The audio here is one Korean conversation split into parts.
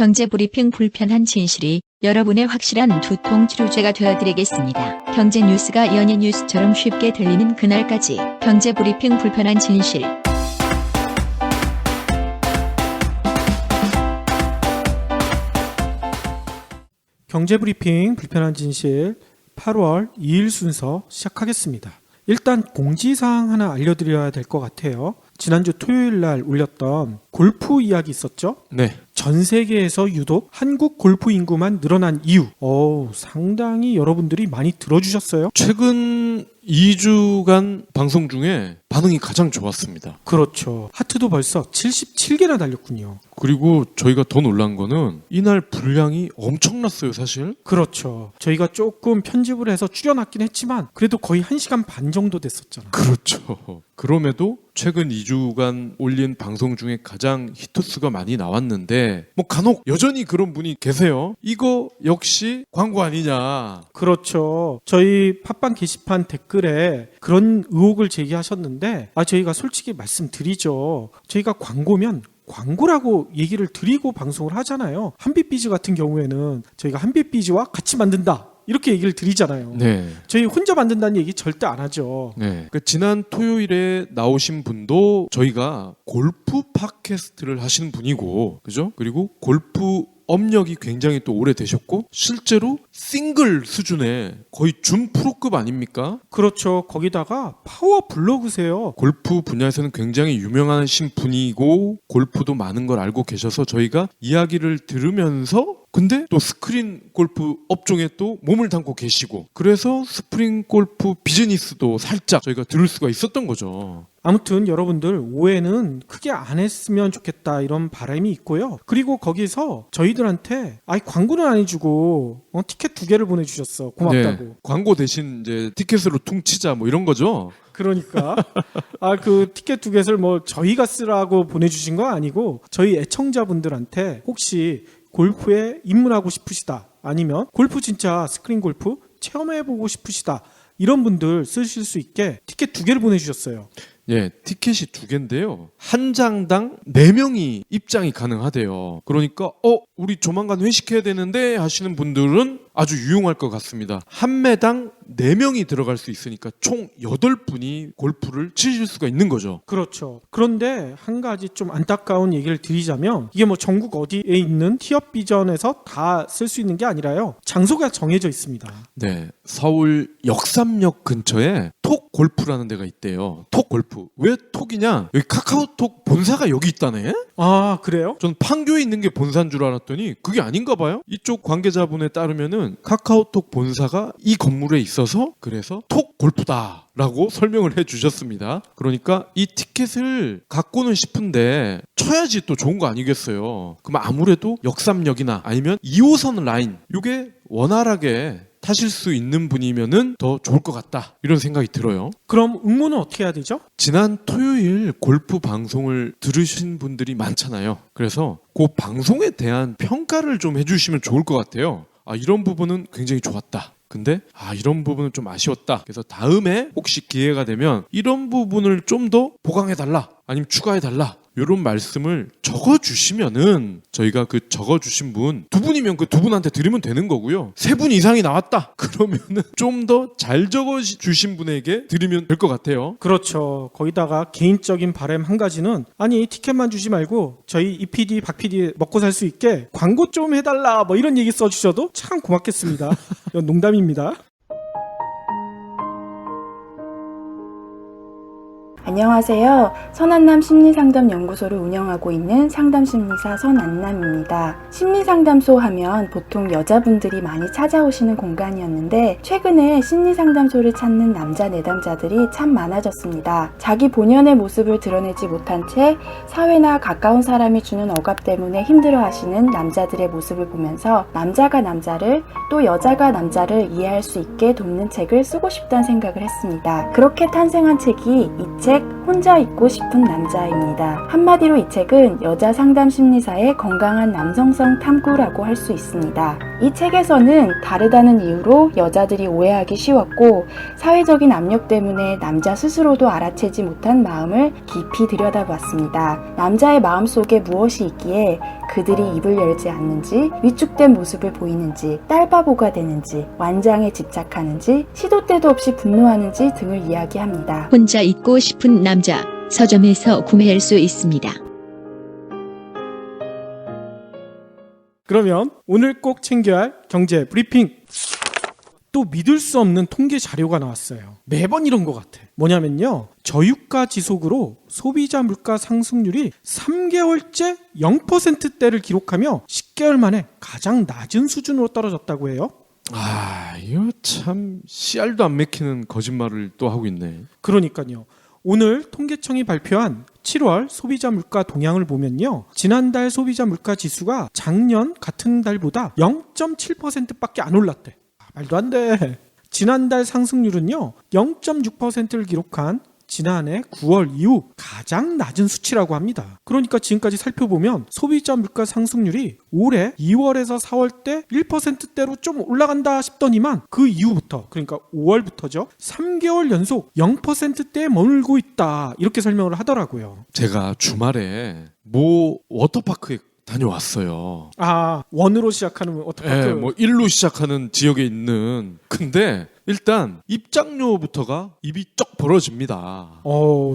경제브리핑 불편한 진실이 여러분의 확실한 두통 치료제가 되어드리겠습니다. 경제뉴스가 연예뉴스처럼 쉽게 들리는 그날까지 경제브리핑 불편한 진실. 경제브리핑 불편한 진실 8월 2일 순서 시작하겠습니다. 일단 공지사항 하나 알려드려야 될 것 같아요. 지난주 토요일 날 올렸던 골프 이야기 있었죠? 네. 전 세계에서 유독 한국 골프 인구만 늘어난 이유. 상당히 여러분들이 많이 들어주셨어요. 최근 2주간 방송 중에 반응이 가장 좋았습니다. 그렇죠. 하트도 벌써 77개나 달렸군요. 그리고 저희가 더 놀란 거는 이날 분량이 엄청났어요, 사실. 그렇죠. 저희가 조금 편집을 해서 줄여놨긴 했지만 그래도 거의 1시간 반 정도 됐었잖아요. 그렇죠. 그럼에도 최근 2주간 올린 방송 중에 가장 히트수가 많이 나왔는데 뭐 간혹 여전히 그런 분이 계세요. 이거 역시 광고 아니냐. 그렇죠. 저희 팟빵 게시판 댓글에 그런 의혹을 제기하셨는데 저희가 솔직히 말씀드리죠. 저희가 광고면 광고라고 얘기를 드리고 방송을 하잖아요. 한빛비즈 같은 경우에는 저희가 한빛비즈와 같이 만든다 이렇게 얘기를 드리잖아요. 네. 저희 혼자 만든다는 얘기 절대 안 하죠. 네. 지난 토요일에 나오신 분도 저희가 골프 팟캐스트를 하시는 분이고, 그죠? 그리고 골프 업력이 굉장히 또 오래되셨고 실제로 싱글 수준의 거의 준 프로급 아닙니까? 그렇죠. 거기다가 파워 블로그세요. 골프 분야에서는 굉장히 유명하신 분이고 골프도 많은 걸 알고 계셔서 저희가 이야기를 들으면서 근데 또 스크린 골프 업종에 또 몸을 담고 계시고 그래서 스프링 골프 비즈니스도 살짝 저희가 들을 수가 있었던 거죠. 아무튼 여러분들 오해는 크게 안 했으면 좋겠다 이런 바람이 있고요. 그리고 거기서 저희들한테 광고는 안 해주고 티켓 2개를 보내주셨어. 고맙다고. 네, 광고 대신 이제 티켓으로 퉁치자 뭐 이런 거죠. 그러니까 그 티켓 2개를 뭐 저희가 쓰라고 보내주신 거 아니고 저희 애청자분들한테 혹시 골프에 입문하고 싶으시다 아니면 골프 진짜 스크린 골프 체험해보고 싶으시다 이런 분들 쓰실 수 있게 티켓 2개를 보내주셨어요. 예, 티켓이 2개인데요. 한 장당 4명이 입장이 가능하대요. 그러니까 우리 조만간 회식해야 되는데 하시는 분들은 아주 유용할 것 같습니다. 한 매당 4명이 들어갈 수 있으니까 총 8분이 골프를 치실 수가 있는 거죠. 그렇죠. 그런데 한 가지 좀 안타까운 얘기를 드리자면 이게 뭐 전국 어디에 있는 티업 비전에서 다 쓸 수 있는 게 아니라요. 장소가 정해져 있습니다. 네, 서울 역삼역 근처에 톡 골프라는 데가 있대요. 톡 골프. 왜 톡이냐? 여기 카카오톡 본사가 여기 있다네? 그래요? 전 판교에 있는 게 본사인 줄 알았더니 그게 아닌가 봐요. 이쪽 관계자분에 따르면은 카카오톡 본사가 이 건물에 있어서 그래서 톡 골프다 라고 설명을 해주셨습니다. 그러니까 이 티켓을 갖고는 싶은데 쳐야지 또 좋은 거 아니겠어요. 그럼 아무래도 역삼역이나 아니면 2호선 라인 이게 원활하게 타실 수 있는 분이면은 더 좋을 것 같다 이런 생각이 들어요. 그럼 응모는 어떻게 해야 되죠? 지난 토요일 골프 방송을 들으신 분들이 많잖아요. 그래서 그 방송에 대한 평가를 좀 해주시면 좋을 것 같아요. 이런 부분은 굉장히 좋았다. 근데 이런 부분은 좀 아쉬웠다. 그래서 다음에 혹시 기회가 되면 이런 부분을 좀 더 보강해달라 아니면 추가해달라 이런 말씀을 적어주시면은 저희가 그 적어주신 분 2분이면 그 2분한테 드리면 되는 거고요. 3분 이상이 나왔다 그러면은 좀 더 잘 적어주신 분에게 드리면 될 것 같아요. 그렇죠. 거기다가 개인적인 바람 한 가지는 티켓만 주지 말고 저희 이 PD 박 PD 먹고 살 수 있게 광고 좀 해달라 뭐 이런 얘기 써주셔도 참 고맙겠습니다. 이건 농담입니다. 안녕하세요. 선안남 심리상담연구소를 운영하고 있는 상담심리사 선안남입니다. 심리상담소 하면 보통 여자분들이 많이 찾아오시는 공간이었는데 최근에 심리상담소를 찾는 남자 내담자들이 참 많아졌습니다. 자기 본연의 모습을 드러내지 못한 채 사회나 가까운 사람이 주는 억압 때문에 힘들어하시는 남자들의 모습을 보면서 남자가 남자를 또 여자가 남자를 이해할 수 있게 돕는 책을 쓰고 싶다는 생각을 했습니다. 그렇게 탄생한 책이 이 책 혼자 있고 싶은 남자입니다. 한마디로 이 책은 여자 상담 심리사의 건강한 남성성 탐구라고 할 수 있습니다. 이 책에서는 다르다는 이유로 여자들이 오해하기 쉬웠고 사회적인 압력 때문에 남자 스스로도 알아채지 못한 마음을 깊이 들여다봤습니다. 남자의 마음속에 무엇이 있기에 그들이 입을 열지 않는지, 위축된 모습을 보이는지, 딸바보가 되는지, 완장에 집착하는지, 시도 때도 없이 분노하는지 등을 이야기합니다. 혼자 있고 싶은 남자, 서점에서 구매할 수 있습니다. 그러면 오늘 꼭 챙겨야 할 경제 브리핑. 또 믿을 수 없는 통계 자료가 나왔어요. 매번 이런 것 같아. 뭐냐면요, 저유가 지속으로 소비자 물가 상승률이 3개월째 0%대를 기록하며 10개월 만에 가장 낮은 수준으로 떨어졌다고 해요. 이거 참 씨알도 안 맥히는 거짓말을 또 하고 있네. 그러니까요. 오늘 통계청이 발표한 7월 소비자 물가 동향을 보면요, 지난달 소비자 물가 지수가 작년 같은 달보다 0.7%밖에 안 올랐대. 말도 안 돼. 지난달 상승률은요 0.6%를 기록한 지난해 9월 이후 가장 낮은 수치라고 합니다. 그러니까 지금까지 살펴보면 소비자 물가 상승률이 올해 2월에서 4월 때 1%대로 좀 올라간다 싶더니만 그 이후부터, 그러니까 5월부터죠, 3개월 연속 0%대에 머물고 있다, 이렇게 설명을 하더라고요. 제가 주말에 모 워터파크에 다녀왔어요. 원으로 시작하는 워터파크. 뭐 1로 시작하는 지역에 있는. 근데 일단 입장료부터가 입이 쩍 벌어집니다.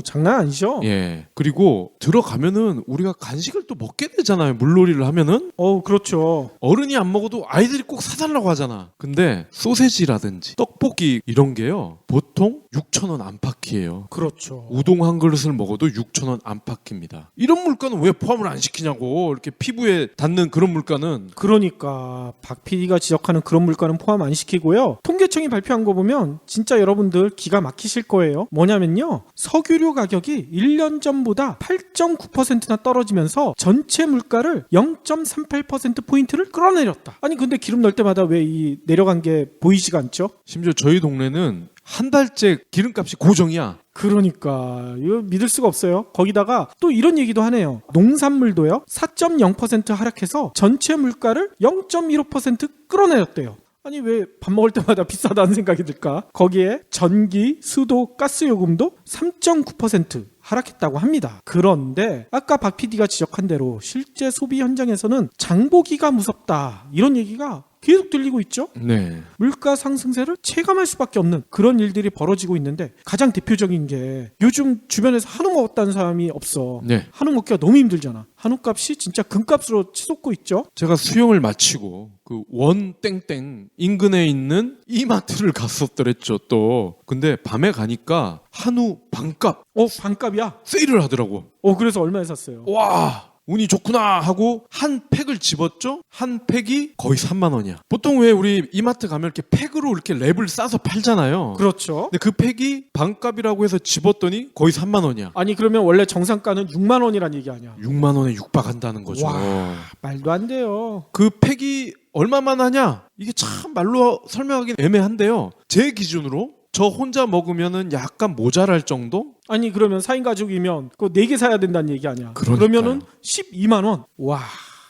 장난 아니죠? 예. 그리고 들어가면은 우리가 간식을 또 먹게 되잖아요. 물놀이를 하면은. 그렇죠. 어른이 안 먹어도 아이들이 꼭 사달라고 하잖아. 근데 소세지라든지 떡볶이 이런 게요, 보통 6,000원 안팎이에요. 그렇죠. 우동 한 그릇을 먹어도 6,000원 안팎입니다. 이런 물가는 왜 포함을 안 시키냐고. 이렇게 피부에 닿는 그런 물가는. 그러니까 박 PD가 지적하는 그런 물가는 포함 안 시키고요. 통계청이 발표한 거 보면 진짜 여러분들 기가 막히실 거예요. 뭐냐면요, 석유류 가격이 1년 전보다 8.9%나 떨어지면서 전체 물가를 0.38%포인트를 끌어내렸다. 아니 근데 기름 넣을 때마다 왜 이 내려간 게 보이지가 않죠? 심지어 저희 동네는 한 달째 기름값이 고정이야. 그러니까 이거 믿을 수가 없어요. 거기다가 또 이런 얘기도 하네요. 농산물도요 4.0% 하락해서 전체 물가를 0.15% 끌어내렸대요. 아니 왜 밥 먹을 때마다 비싸다는 생각이 들까? 거기에 전기, 수도, 가스 요금도 3.9% 하락했다고 합니다. 그런데 아까 박 PD가 지적한 대로 실제 소비 현장에서는 장보기가 무섭다, 이런 얘기가 계속 들리고 있죠. 네. 물가 상승세를 체감할 수밖에 없는 그런 일들이 벌어지고 있는데, 가장 대표적인 게 요즘 주변에서 한우 먹었다는 사람이 없어. 네. 한우 먹기가 너무 힘들잖아. 한우 값이 진짜 금값으로 치솟고 있죠. 제가 수영을 마치고 그 원 땡땡 인근에 있는 이마트를 갔었더랬죠 또. 근데 밤에 가니까 한우 반값 반값이야? 세일을 하더라고. 그래서 얼마에 샀어요? 와, 운이 좋구나 하고 한 팩을 집었죠. 한 팩이 거의 3만 원이야. 보통 왜 우리 이마트 가면 이렇게 팩으로 이렇게 랩을 싸서 팔잖아요. 그렇죠. 근데 그 팩이 반값이라고 해서 집었더니 거의 3만 원이야. 아니 그러면 원래 정상가는 6만 원이란 얘기 아니야? 6만 원에 육박한다는 거죠. 와, 말도 안 돼요. 그 팩이 얼마만 하냐? 이게 참 말로 설명하기는 애매한데요. 제 기준으로 저 혼자 먹으면은 약간 모자랄 정도? 아니 그러면 4인 가족이면 그거 4개 사야 된다는 얘기 아니야? 그러니까요. 그러면은 12만 원. 와,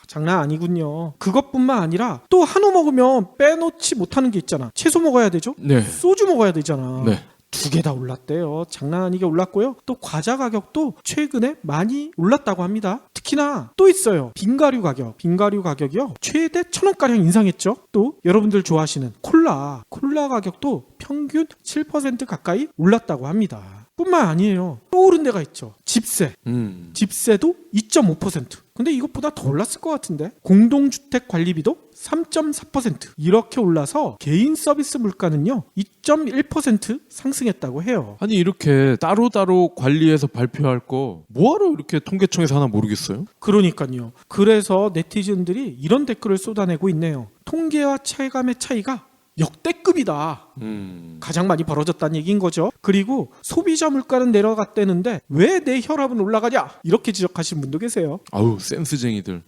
장난 아니군요. 그것뿐만 아니라 또 한우 먹으면 빼놓지 못하는 게 있잖아. 채소 먹어야 되죠? 네. 소주 먹어야 되잖아. 네. 2개 다 올랐대요. 장난 아니게 올랐고요. 또 과자 가격도 최근에 많이 올랐다고 합니다. 특히나 또 있어요. 빙가류 가격. 빙가류 가격이요, 최대 1,000원가량 인상했죠. 또 여러분들 좋아하시는 콜라 가격도 평균 7% 가까이 올랐다고 합니다. 뿐만 아니에요. 또 오른 데가 있죠. 집세. 집세도 2.5%. 근데 이것보다 더 올랐을 것 같은데. 공동주택 관리비도 3.4% 이렇게 올라서 개인 서비스 물가는요 2.1% 상승했다고 해요. 아니 이렇게 따로따로 관리해서 발표할 거 뭐하러 이렇게 통계청에서 하나 모르겠어요? 그러니까요. 그래서 네티즌들이 이런 댓글을 쏟아내고 있네요. 통계와 체감의 차이가 역대급이다. 가장 많이 벌어졌다는 얘기인 거죠. 그리고 소비자 물가는 내려갔다는데 왜 내 혈압은 올라가냐, 이렇게 지적하시는 분도 계세요. 아우 센스쟁이들.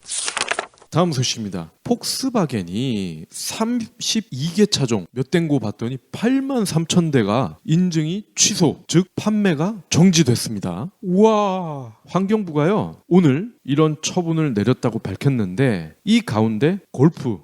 다음 소식입니다. 폭스바겐이 32개 차종 몇 대인고 봤더니 83,000대가 인증이 취소, 즉 판매가 정지됐습니다. 우와. 환경부가요 오늘 이런 처분을 내렸다고 밝혔는데, 이 가운데 골프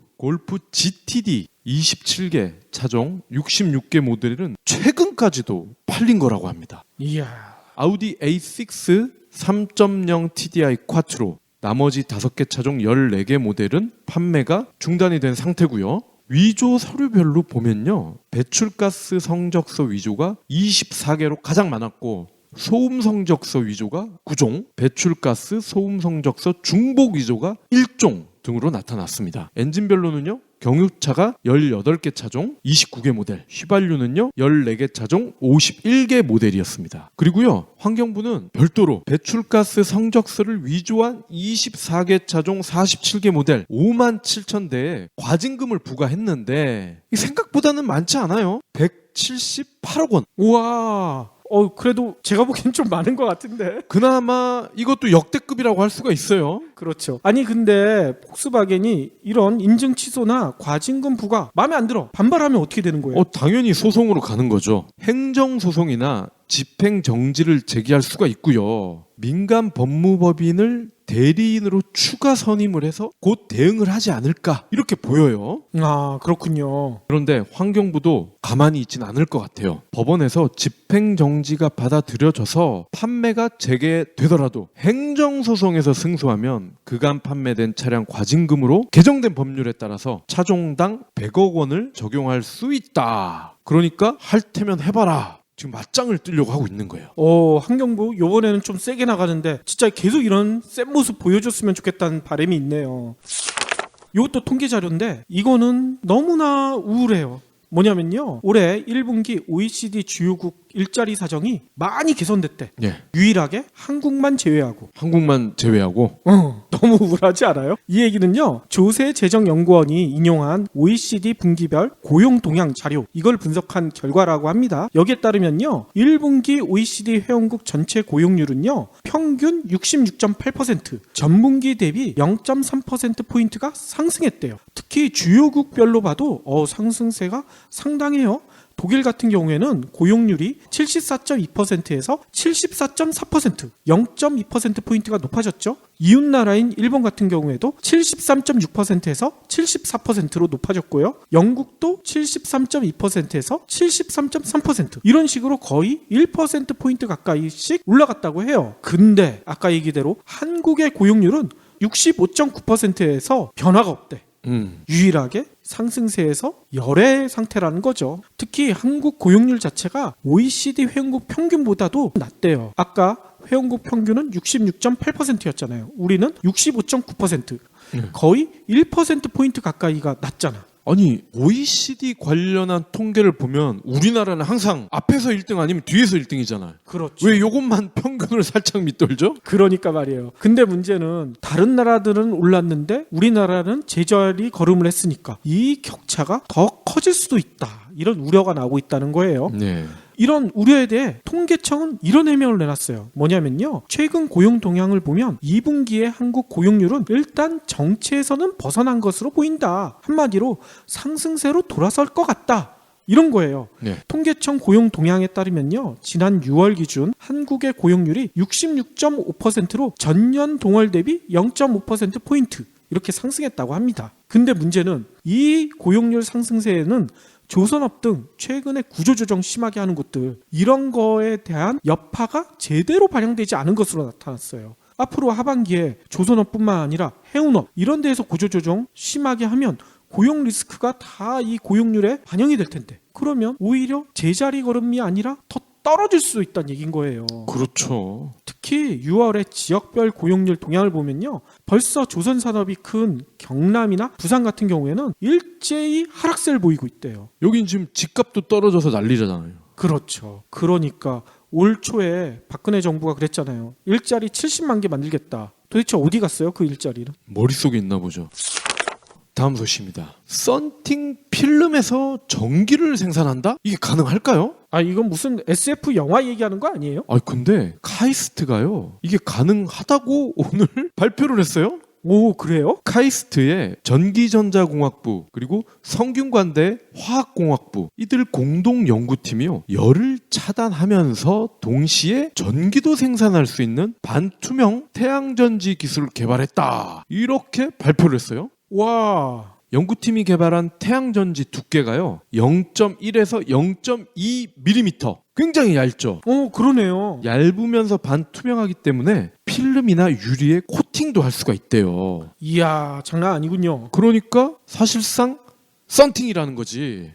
GTD 27개 차종 66개 모델은 최근까지도 팔린 거라고 합니다. 이야. 아우디 A6 3.0 TDI 쿼트로, 나머지 5개 차종 14개 모델은 판매가 중단이 된 상태고요. 위조 서류별로 보면요. 배출가스 성적서 위조가 24개로 가장 많았고 소음 성적서 위조가 9종, 배출가스 소음 성적서 중복 위조가 1종 등으로 나타났습니다. 엔진별로는요. 경유차가 18개 차종 29개 모델, 휘발유는요 14개 차종 51개 모델이었습니다. 그리고요 환경부는 별도로 배출가스 성적서를 위조한 24개 차종 47개 모델 5만 7천 대에 과징금을 부과했는데 생각보다는 많지 않아요. 178억 원. 우와. 그래도 제가 보기엔 좀 많은 것 같은데. 그나마 이것도 역대급이라고 할 수가 있어요. 그렇죠. 아니 근데 폭스바겐이 이런 인증 취소나 과징금 부과 마음에 안 들어. 반발하면 어떻게 되는 거예요? 당연히 소송으로 가는 거죠. 행정소송이나 집행정지를 제기할 수가 있고요. 민간 법무법인을 대리인으로 추가 선임을 해서 곧 대응을 하지 않을까 이렇게 보여요. 아, 그렇군요. 그런데 환경부도 가만히 있지는 않을 것 같아요. 법원에서 집행정지가 받아들여져서 판매가 재개되더라도 행정소송에서 승소하면 그간 판매된 차량 과징금으로 개정된 법률에 따라서 차종당 100억 원을 적용할 수 있다. 그러니까 할 테면 해봐라. 지금 맞짱을 뜨려고 하고 있는 거예요. 환경부 요번에는 좀 세게 나가는데 진짜 계속 이런 센 모습 보여줬으면 좋겠다는 바람이 있네요. 이것도 통계 자료인데 이거는 너무나 우울해요. 뭐냐면요. 올해 1분기 OECD 주요국 일자리 사정이 많이 개선됐대. 예. 유일하게 한국만 제외하고. 한국만 제외하고. 너무 우울하지 않아요? 이 얘기는요. 조세재정연구원이 인용한 OECD 분기별 고용 동향 자료 이걸 분석한 결과라고 합니다. 여기에 따르면요. 1분기 OECD 회원국 전체 고용률은요. 평균 66.8%, 전분기 대비 0.3%포인트가 상승했대요. 특히 주요국별로 봐도 상승세가 상당해요. 독일 같은 경우에는 고용률이 74.2%에서 74.4%, 0.2%포인트가 높아졌죠. 이웃나라인 일본 같은 경우에도 73.6%에서 74%로 높아졌고요. 영국도 73.2%에서 73.3%, 이런 식으로 거의 1%포인트 가까이씩 올라갔다고 해요. 근데 아까 얘기대로 한국의 고용률은 65.9%에서 변화가 없대. 유일하게 상승세에서 열의 상태라는 거죠. 특히 한국 고용률 자체가 OECD 회원국 평균보다도 낮대요. 아까 회원국 평균은 66.8%였잖아요. 우리는 65.9%. 거의 1%포인트 가까이가 낮잖아. 아니 OECD 관련한 통계를 보면 우리나라는 항상 앞에서 1등 아니면 뒤에서 1등이잖아요. 그렇죠. 왜 요것만 평균을 살짝 밑돌죠? 그러니까 말이에요. 근데 문제는 다른 나라들은 올랐는데 우리나라는 제자리 걸음을 했으니까 이 격차가 더 커질 수도 있다. 이런 우려가 나오고 있다는 거예요. 네. 이런 우려에 대해 통계청은 이런 해명을 내놨어요. 뭐냐면요. 최근 고용 동향을 보면 2분기의 한국 고용률은 일단 정체에서는 벗어난 것으로 보인다. 한마디로 상승세로 돌아설 것 같다. 이런 거예요. 네. 통계청 고용 동향에 따르면요. 지난 6월 기준 한국의 고용률이 66.5%로 전년 동월 대비 0.5%포인트 이렇게 상승했다고 합니다. 근데 문제는 이 고용률 상승세에는 조선업 등 최근에 구조조정 심하게 하는 곳들 이런 거에 대한 여파가 제대로 반영되지 않은 것으로 나타났어요. 앞으로 하반기에 조선업뿐만 아니라 해운업 이런 데에서 구조조정 심하게 하면 고용 리스크가 다 이 고용률에 반영이 될 텐데 그러면 오히려 제자리 걸음이 아니라 더 떨어질 수 있다는 얘기인 거예요. 그렇죠. 특히 6월에 지역별 고용률 동향을 보면요. 벌써 조선산업이 큰 경남이나 부산 같은 경우에는 일제히 하락세를 보이고 있대요. 여긴 지금 집값도 떨어져서 난리잖아요. 그렇죠. 그러니까 올 초에 박근혜 정부가 그랬잖아요. 일자리 70만 개 만들겠다. 도대체 어디 갔어요? 그 일자리는? 머릿속에 있나 보죠. 다음 소식입니다. 썬팅 필름에서 전기를 생산한다? 이게 가능할까요? 이건 무슨 SF 영화 얘기하는 거 아니에요? 근데 카이스트가요. 이게 가능하다고 오늘 발표를 했어요. 오, 그래요? 카이스트의 전기전자공학부 그리고 성균관대 화학공학부 이들 공동 연구팀이요. 열을 차단하면서 동시에 전기도 생산할 수 있는 반투명 태양전지 기술을 개발했다. 이렇게 발표를 했어요. 와. 연구팀이 개발한 태양전지 두께가요 0.1에서 0.2mm 굉장히 얇죠. 그러네요. 얇으면서 반투명하기 때문에 필름이나 유리에 코팅도 할 수가 있대요. 이야, 장난 아니군요. 그러니까 사실상 썬팅이라는 거지.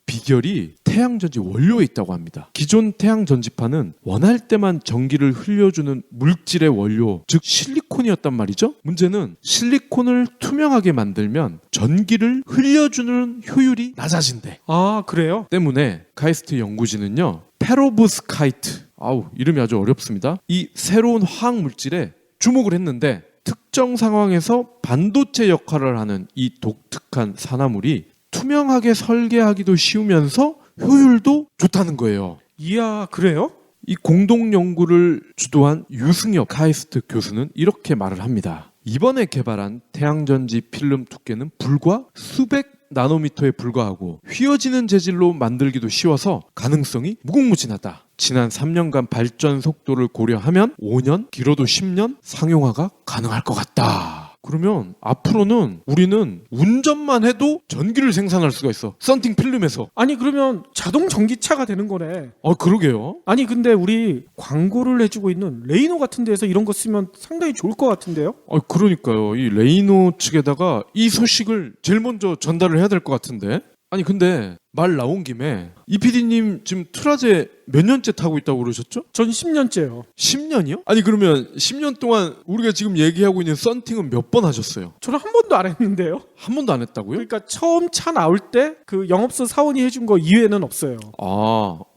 비결이 태양전지 원료에 있다고 합니다. 기존 태양전지판은 원할 때만 전기를 흘려주는 물질의 원료, 즉 실리콘이었단 말이죠. 문제는 실리콘을 투명하게 만들면 전기를 흘려주는 효율이 낮아진대. 아, 그래요? 때문에 카이스트 연구진은요, 페로브스카이트, 이름이 아주 어렵습니다. 이 새로운 화학 물질에 주목을 했는데 특정 상황에서 반도체 역할을 하는 이 독특한 산화물이 투명하게 설계하기도 쉬우면서 효율도 좋다는 거예요. 이야, 그래요? 이 공동 연구를 주도한 유승엽 카이스트 교수는 이렇게 말을 합니다. 이번에 개발한 태양전지 필름 두께는 불과 수백 나노미터에 불과하고 휘어지는 재질로 만들기도 쉬워서 가능성이 무궁무진하다. 지난 3년간 발전 속도를 고려하면 5년, 길어도 10년 상용화가 가능할 것 같다. 그러면 앞으로는 우리는 운전만 해도 전기를 생산할 수가 있어. 썬팅 필름에서. 아니, 그러면 자동 전기차가 되는 거네. 그러게요. 아니, 근데 우리 광고를 해주고 있는 레이노 같은 데서 이런 거 쓰면 상당히 좋을 것 같은데요? 그러니까요. 이 레이노 측에다가 이 소식을 제일 먼저 전달을 해야 될 것 같은데. 아니 근데 말 나온 김에 이 PD님 지금 트라제 몇 년째 타고 있다고 그러셨죠? 전 10년째요. 10년이요? 아니 그러면 10년 동안 우리가 지금 얘기하고 있는 썬팅은 몇 번 하셨어요? 저는 한 번도 안 했는데요. 한 번도 안 했다고요? 그러니까 처음 차 나올 때 그 영업소 사원이 해준 거 이외에는 없어요.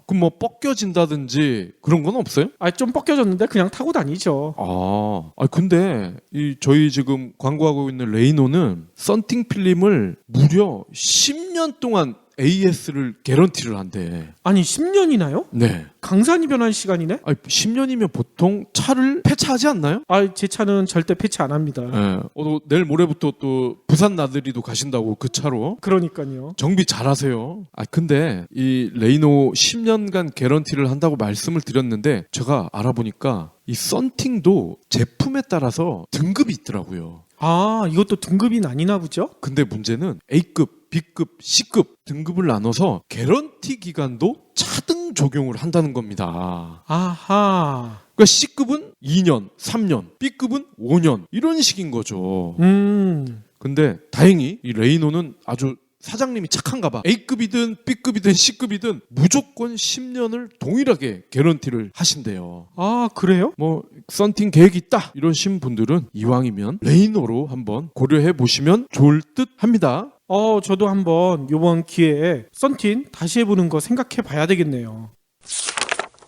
그럼 뭐 벗겨진다든지 그런 건 없어요? 좀 벗겨졌는데 그냥 타고 다니죠. 근데 저희 지금 광고하고 있는 레이노는 썬팅 필름을 무려 10년 동안 AS를 개런티를 한대. 아니, 10년이나요? 네. 강산이 변한 시간이네? 10년이면 보통 차를 폐차하지 않나요? 제 차는 절대 폐차 안 합니다. 네. 내일 모레부터 또 부산 나들이도 가신다고 그 차로. 그러니까요. 정비 잘하세요. 근데 이 레이노 10년간 개런티를 한다고 말씀을 드렸는데 제가 알아보니까 이 썬팅도 제품에 따라서 등급이 있더라고요. 이것도 등급이 나뉘나 보죠? 근데 문제는 A급, B급, C급 등급을 나눠서 개런티 기간도 차등 적용을 한다는 겁니다. 아하. 그러니까 C급은 2년, 3년, B급은 5년 이런 식인 거죠. 근데 다행히 이 레이노는 아주 사장님이 착한가 봐. A급이든 B급이든 C급이든 무조건 10년을 동일하게 개런티를 하신대요. 그래요? 썬팅 계획이 있다 이러신 분들은 이왕이면 레이노로 한번 고려해 보시면 좋을 듯 합니다. 저도 한번 이번 기회에 썬팅 다시 해보는 거 생각해 봐야 되겠네요.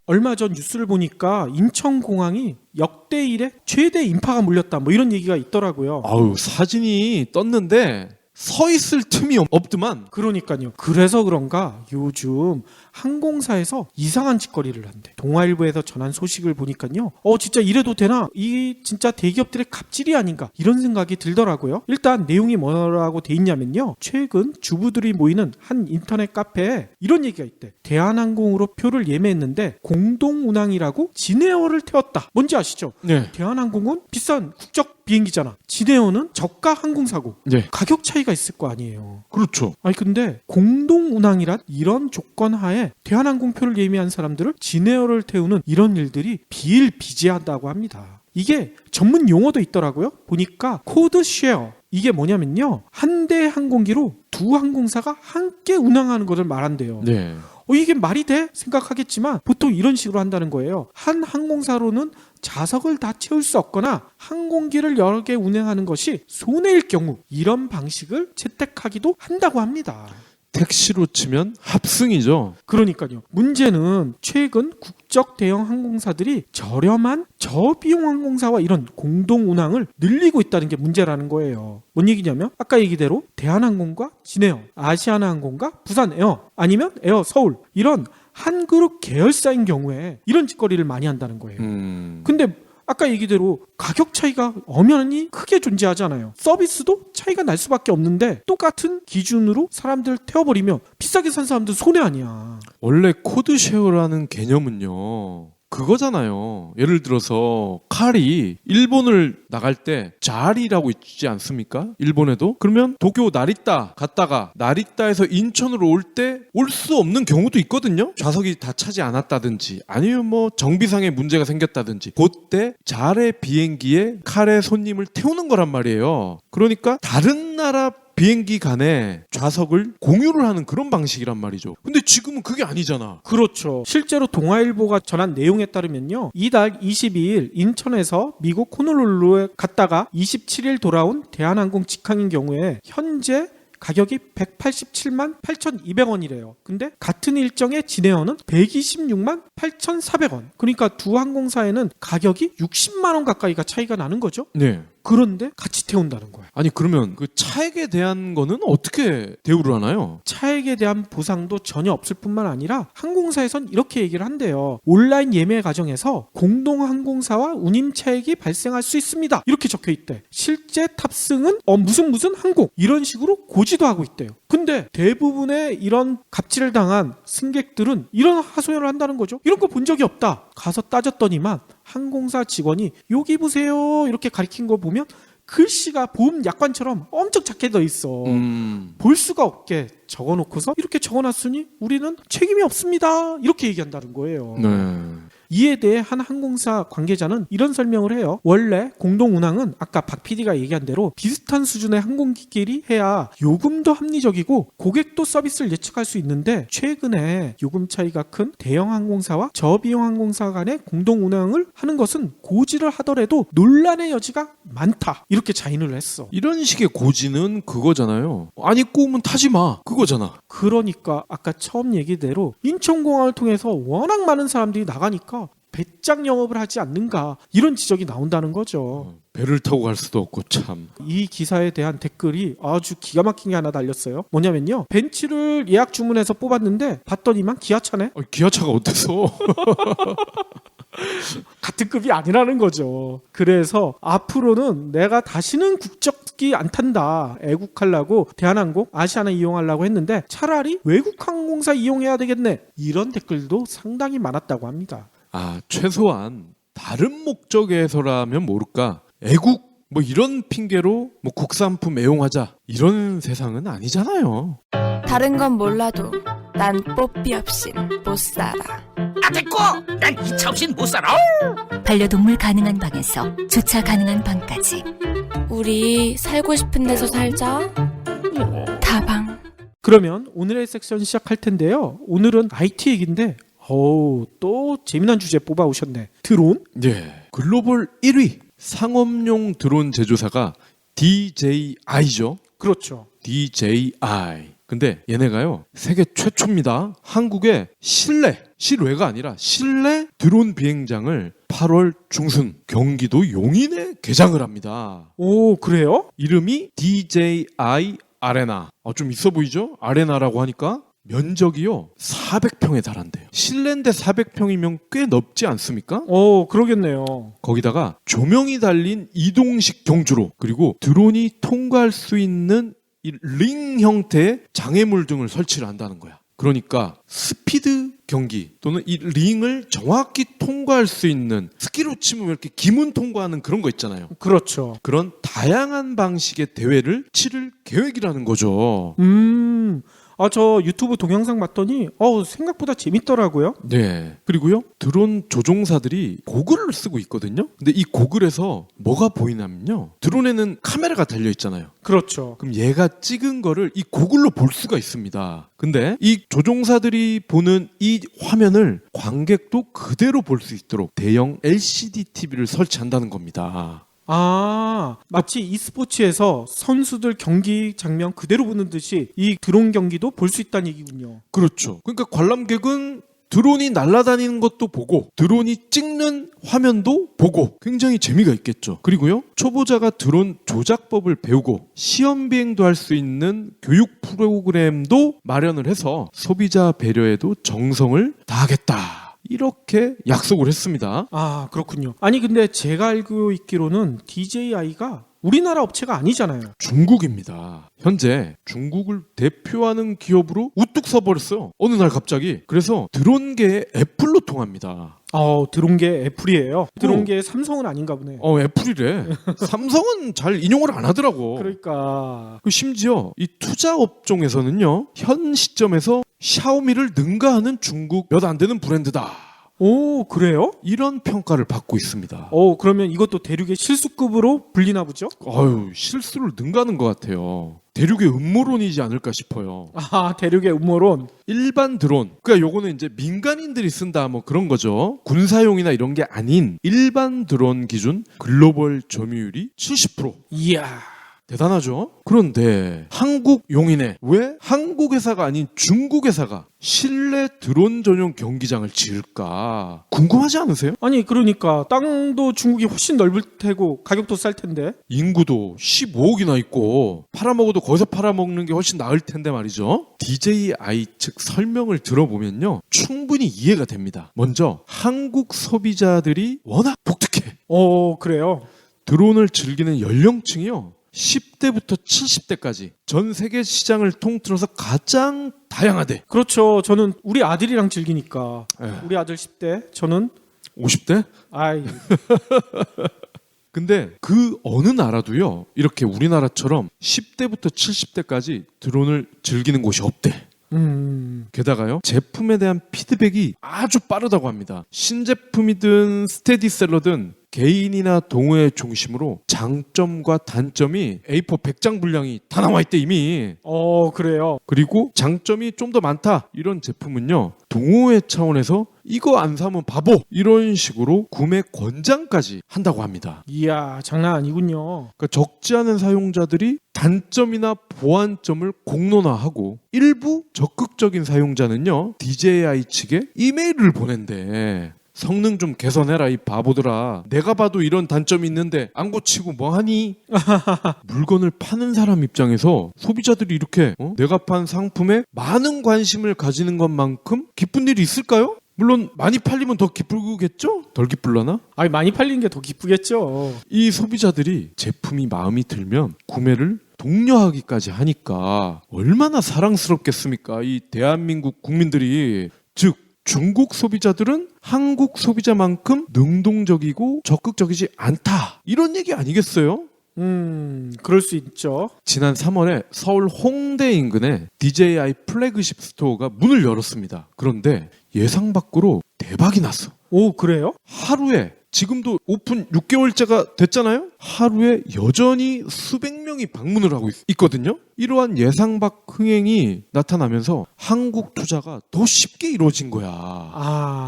얼마 전 뉴스를 보니까 인천공항이 역대 이래 최대 인파가 몰렸다 이런 얘기가 있더라고요. 사진이 떴는데 서 있을 틈이 없더만. 그러니까요. 그래서 그런가 요즘 항공사에서 이상한 짓거리를 한대. 동아일보에서 전한 소식을 보니까요. 진짜 이래도 되나? 이 진짜 대기업들의 갑질이 아닌가? 이런 생각이 들더라고요. 일단 내용이 뭐라고 돼 있냐면요. 최근 주부들이 모이는 한 인터넷 카페에 이런 얘기가 있대. 대한항공으로 표를 예매했는데 공동운항이라고 진에어를 태웠다. 뭔지 아시죠? 네. 대한항공은 비싼 국적 비행기잖아. 진에어는 저가 항공사고. 네. 가격 차이가 있을 거 아니에요. 그렇죠. 근데 공동운항이란 이런 조건 하에 대한항공표를 예매한 사람들을 진에어를 태우는 이런 일들이 비일비재하다고 합니다. 이게 전문 용어도 있더라고요. 보니까 코드쉐어. 이게 뭐냐면요. 한 대 항공기로 두 항공사가 함께 운항하는 것을 말한대요. 네. 이게 말이 돼? 생각하겠지만 보통 이런 식으로 한다는 거예요. 한 항공사로는 좌석을 다 채울 수 없거나 항공기를 여러 개 운행하는 것이 손해일 경우 이런 방식을 채택하기도 한다고 합니다. 택시로 치면 합승이죠. 그러니까요. 문제는 최근 국적 대형 항공사들이 저렴한 저비용 항공사와 이런 공동 운항을 늘리고 있다는 게 문제라는 거예요. 뭔 얘기냐면 아까 얘기대로 대한항공과 진에어, 아시아나항공과 부산에어 아니면 에어 서울 이런 한 그룹 계열사인 경우에 이런 짓거리를 많이 한다는 거예요. 근데 아까 얘기대로 가격 차이가 엄연히 크게 존재하잖아요. 서비스도 차이가 날 수밖에 없는데 똑같은 기준으로 사람들 태워버리면 비싸게 산 사람들 손해 아니야. 원래 코드쉐어라는 개념은요. 그거잖아요. 예를 들어서 칼이 일본을 나갈 때 자리라고 있지 않습니까? 일본에도. 그러면 도쿄 나리타 갔다가 나리타에서 인천으로 올 때 올 수 없는 경우도 있거든요. 좌석이 다 차지 않았다든지 아니면 뭐 정비상에 문제가 생겼다든지 그때 자레 비행기에 칼의 손님을 태우는 거란 말이에요. 그러니까 다른 나라 비행기 간에 좌석을 공유를 하는 그런 방식이란 말이죠. 근데 지금은 그게 아니잖아. 그렇죠. 실제로 동아일보가 전한 내용에 따르면요. 이달 22일 인천에서 미국 호놀룰루에 갔다가 27일 돌아온 대한항공 직항인 경우에 현재 가격이 187만 8,200원이래요. 근데 같은 일정의 진에어는 126만 8,400원. 그러니까 두 항공사에는 가격이 60만 원 가까이가 차이가 나는 거죠. 네. 그런데 같이 태운다는 거야. 아니 그러면 그 차액에 대한 거는 어떻게 대우를 하나요? 차액에 대한 보상도 전혀 없을 뿐만 아니라 항공사에선 이렇게 얘기를 한대요. 온라인 예매 과정에서 공동항공사와 운임 차액이 발생할 수 있습니다. 이렇게 적혀 있대. 실제 탑승은 무슨 항공 이런 식으로 고지도 하고 있대요. 근데 대부분의 이런 갑질을 당한 승객들은 이런 하소연을 한다는 거죠. 이런 거 본 적이 없다. 가서 따졌더니만 항공사 직원이 여기 보세요 이렇게 가리킨 거 보면 글씨가 보험 약관처럼 엄청 작게 돼 있어. 볼 수가 없게 적어놓고서 이렇게 적어놨으니 우리는 책임이 없습니다 이렇게 얘기한다는 거예요. 네. 이에 대해 한 항공사 관계자는 이런 설명을 해요. 원래 공동운항은 아까 박 PD가 얘기한 대로 비슷한 수준의 항공기끼리 해야 요금도 합리적이고 고객도 서비스를 예측할 수 있는데 최근에 요금 차이가 큰 대형 항공사와 저비용 항공사 간의 공동운항을 하는 것은 고지를 하더라도 논란의 여지가 많다. 이렇게 자인을 했어. 이런 식의 고지는 그거잖아요. 안 입고 오면 타지 마. 그거잖아. 그러니까 아까 처음 얘기대로 인천공항을 통해서 워낙 많은 사람들이 나가니까 배짱 영업을 하지 않는가 이런 지적이 나온다는 거죠. 배를 타고 갈 수도 없고 참. 이 기사에 대한 댓글이 아주 기가 막힌 게 하나 달렸어요. 뭐냐면요. 벤츠를 예약 주문해서 뽑았는데 봤더니만 기아차네. 기아차가 어때서? 같은 급이 아니라는 거죠. 그래서 앞으로는 내가 다시는 국적기 안 탄다. 애국하려고 대한항공, 아시아나 이용하려고 했는데 차라리 외국 항공사 이용해야 되겠네. 이런 댓글도 상당히 많았다고 합니다. 최소한 다른 목적에서라면 모를까 애국 뭐 이런 핑계로 뭐 국산품 애용하자 이런 세상은 아니잖아요. 다른 건 몰라도 난 뽀삐 없인 못 살아. 됐고! 난 이 차 없인 못 살아! 반려동물 가능한 방에서 주차 가능한 방까지 우리 살고 싶은 데서 살자. 다방. 그러면 오늘의 섹션 시작할 텐데요. 오늘은 IT 얘기인데 또 재미난 주제 뽑아오셨네. 드론? 네. 글로벌 1위 상업용 드론 제조사가 DJI죠. 그렇죠. DJI. 근데 얘네가요 세계 최초입니다. 한국에 실외가 아니라 실내 드론 비행장을 8월 중순 경기도 용인에 개장을 합니다. 오, 그래요? 이름이 DJI 아레나. 좀 있어 보이죠? 아레나라고 하니까 면적이요 400평에 달한대요. 실내인데 400평이면 꽤 넓지 않습니까? 그러겠네요. 거기다가 조명이 달린 이동식 경주로 그리고 드론이 통과할 수 있는 이 링 형태의 장애물 등을 설치를 한다는 거야. 그러니까 스피드 경기 또는 이 링을 정확히 통과할 수 있는 스키로 치면 이렇게 기문 통과하는 그런 거 있잖아요. 그렇죠. 그런 다양한 방식의 대회를 치를 계획이라는 거죠. 저 유튜브 동영상 봤더니 생각보다 재밌더라고요. 네. 그리고요 드론 조종사들이 고글을 쓰고 있거든요. 근데 이 고글에서 뭐가 보이냐면요 드론에는 카메라가 달려 있잖아요. 그렇죠. 그럼 얘가 찍은 거를 이 고글로 볼 수가 있습니다. 근데 이 조종사들이 보는 이 화면을 관객도 그대로 볼 수 있도록 대형 LCD TV를 설치한다는 겁니다. 마치 e스포츠에서 선수들 경기 장면 그대로 보는 듯이 이 드론 경기도 볼 수 있다는 얘기군요. 그렇죠. 그러니까 관람객은 드론이 날아다니는 것도 보고 드론이 찍는 화면도 보고 굉장히 재미가 있겠죠. 그리고요 초보자가 드론 조작법을 배우고 시험 비행도 할 수 있는 교육 프로그램도 마련을 해서 소비자 배려에도 정성을 다하겠다. 이렇게 약속을 했습니다. 그렇군요. 아니 근데 제가 알고 있기로는 DJI가 우리나라 업체가 아니잖아요. 중국입니다. 현재 중국을 대표하는 기업으로 우뚝 서버렸어요. 어느 날 갑자기. 그래서 드론계의 애플로 통합니다. 들어온 게 애플이에요. 들어온 게 삼성은 아닌가 보네. 애플이래. 삼성은 잘 인용을 안 하더라고. 그러니까 심지어 이 투자 업종에서는요, 현 시점에서 샤오미를 능가하는 중국 몇 안 되는 브랜드다. 오, 그래요? 이런 평가를 받고 있습니다. 그러면 이것도 대륙의 실수급으로 불리나 보죠? 실수를 능가하는 것 같아요. 대륙의 음모론이지 않을까 싶어요. 대륙의 음모론. 일반 드론, 그러니까 요거는 이제 민간인들이 쓴다 뭐 그런 거죠. 군사용이나 이런 게 아닌 일반 드론 기준 글로벌 점유율이 70%. 이야. 대단하죠? 그런데 한국 용인에 왜 한국 회사가 아닌 중국 회사가 실내 드론 전용 경기장을 지을까? 궁금하지 않으세요? 아니 그러니까 땅도 중국이 훨씬 넓을 테고 가격도 쌀 텐데. 인구도 15억이나 있고 팔아먹어도 거기서 팔아먹는 게 훨씬 나을 텐데 말이죠. DJI 측 설명을 들어보면요, 충분히 이해가 됩니다. 먼저 한국 소비자들이 워낙 독특해. 그래요? 드론을 즐기는 연령층이요, 10대부터 70대까지 전 세계 시장을 통틀어서 가장 다양하대. 그렇죠. 저는 우리 아들이랑 즐기니까. 에. 우리 아들 10대, 저는 50대? 아이. 근데 그 어느 나라도요, 이렇게 우리나라처럼 10대부터 70대까지 드론을 즐기는 곳이 없대. 게다가요, 제품에 대한 피드백이 아주 빠르다고 합니다. 신제품이든 스테디셀러든 개인이나 동호회 중심으로 장점과 단점이 A4 100장 분량이 다 나와 있대 이미. 그래요. 그리고 장점이 좀 더 많다 이런 제품은요, 동호회 차원에서 이거 안 사면 바보 이런 식으로 구매 권장까지 한다고 합니다. 이야, 장난 아니군요. 그러니까 적지 않은 사용자들이 단점이나 보완점을 공론화하고 일부 적극적인 사용자는요, DJI 측에 이메일을 보낸대. 성능 좀 개선해라 이 바보들아. 내가 봐도 이런 단점이 있는데 안 고치고 뭐하니? 물건을 파는 사람 입장에서 소비자들이 이렇게 내가 판 상품에 많은 관심을 가지는 것만큼 기쁜 일이 있을까요? 물론 많이 팔리면 더 기쁘겠죠? 덜 기쁠라나? 아니 많이 팔리는 게 더 기쁘겠죠. 이 소비자들이 제품이 마음이 들면 구매를 독려하기까지 하니까 얼마나 사랑스럽겠습니까? 이 대한민국 국민들이. 즉 중국 소비자들은 한국 소비자만큼 능동적이고 적극적이지 않다, 이런 얘기 아니겠어요? 그럴 수 있죠. 지난 3월에 서울 홍대 인근에 DJI 플래그십 스토어가 문을 열었습니다. 그런데 예상 밖으로 대박이 났어. 오, 그래요? 하루에, 지금도 오픈 6개월째가 됐잖아요? 하루에 여전히 수백 명이 방문을 하고 있거든요? 이러한 예상 밖 흥행이 나타나면서 한국 투자가 더 쉽게 이루어진 거야.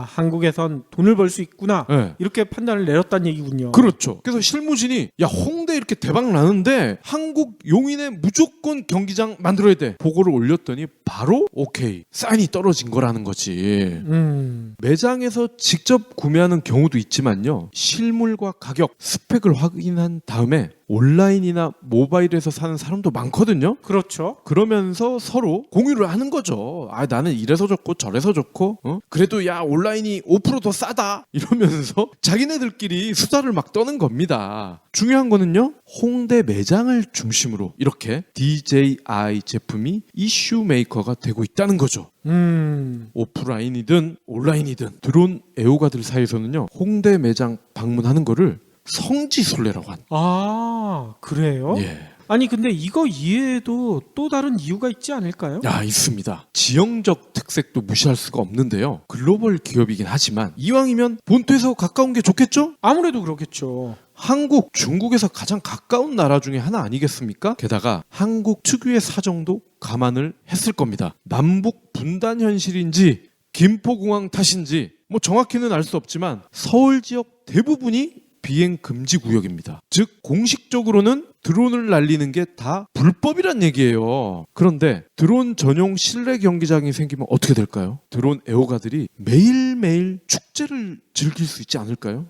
한국에선 돈을 벌 수 있구나. 네. 이렇게 판단을 내렸다는 얘기군요. 그렇죠. 그래서 실무진이 야, 홍대 이렇게 대박 나는데 한국 용인에 무조건 경기장 만들어야 돼 보고를 올렸더니 바로 오케이, 사인이 떨어진 거라는 거지. 매장에서 직접 구매하는 경우도 있지만요, 실물과 가격, 스펙을 확인한 다음에 온라인이나 모바일에서 사는 사람도 많거든요. 그렇죠. 그러면서 서로 공유를 하는 거죠. 나는 이래서 좋고 저래서 좋고, 그래도 야, 온라인이 5% 더 싸다 이러면서 자기네들끼리 수다를 막 떠는 겁니다. 중요한 거는요, 홍대 매장을 중심으로 이렇게 DJI 제품이 이슈 메이커가 되고 있다는 거죠. 오프라인이든 온라인이든 드론 애호가들 사이에서는요, 홍대 매장 방문하는 거를 성지순례라고 한다. 그래요? 예. 아니 근데 이거 이외에도 또 다른 이유가 있지 않을까요? 있습니다. 지형적 특색도 무시할 수가 없는데요. 글로벌 기업이긴 하지만 이왕이면 본토에서 가까운 게 좋겠죠? 아무래도 그렇겠죠. 한국, 중국에서 가장 가까운 나라 중에 하나 아니겠습니까? 게다가 한국 특유의 사정도 감안을 했을 겁니다. 남북 분단 현실인지 김포공항 탓인지 뭐 정확히는 알 수 없지만 서울 지역 대부분이 비행 금지 구역입니다. 즉 공식적으로는 드론을 날리는 게 다 불법이란 얘기예요. 그런데 드론 전용 실내 경기장이 생기면 어떻게 될까요? 드론 애호가들이 매일매일 축제를 즐길 수 있지 않을까요?